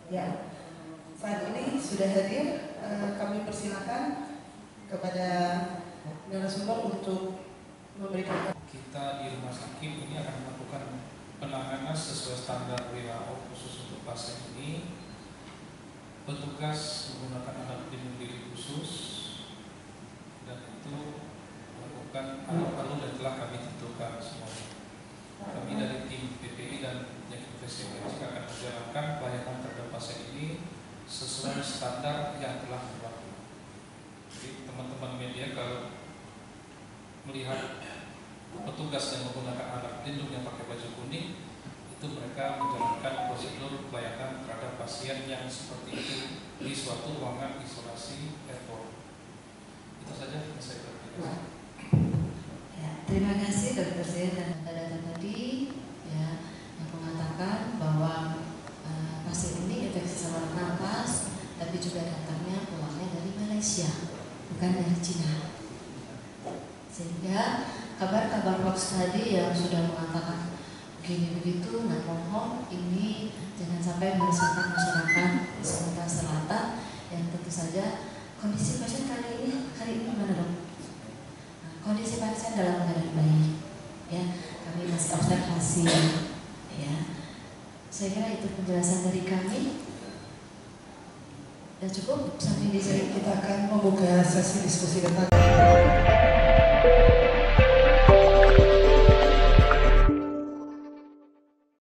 Ya, saat ini sudah hadir, kami persilakan kepada narasumber untuk memberikan. Kita di rumah sakit ini akan melakukan penanganan sesuai standar WHO khusus untuk pasien ini. Petugas menggunakan alat pelindung diri khusus dan itu melakukan alur-alur yang telah kami tentukan semuanya. Kami dari tim PPI dan Investigasi akan menjalankan pelayanan terhadap pasien ini sesuai standar yang telah berlaku. Jadi teman-teman media kalau melihat petugas yang menggunakan alat pelindung yang pakai baju kuning, itu mereka menjalankan prosedur pelayanan terhadap pasien yang seperti itu di suatu ruangan isolasi airport. Itu saja yang saya klarifikasi. Ya, terima kasih Dr. Zain dan data tadi ya, yang mengatakan bahwa pasien ini infeksi saluran nafas, tapi juga datangnya pulangnya dari Malaysia, bukan dari Cina. Sehingga kabar-kabar hoax tadi yang sudah mengatakan begini begitu, nah mohon ini jangan sampai meresahkan masyarakat di Sumatera Selatan yang tentu saja kondisi pasien hari ini gimana dok? Nah, kondisi pasien dalam keadaan baik, ya kami masih observasi, ya saya kira itu penjelasan dari kami. Dan cukup sampai di sini kita akan membuka sesi diskusi depan.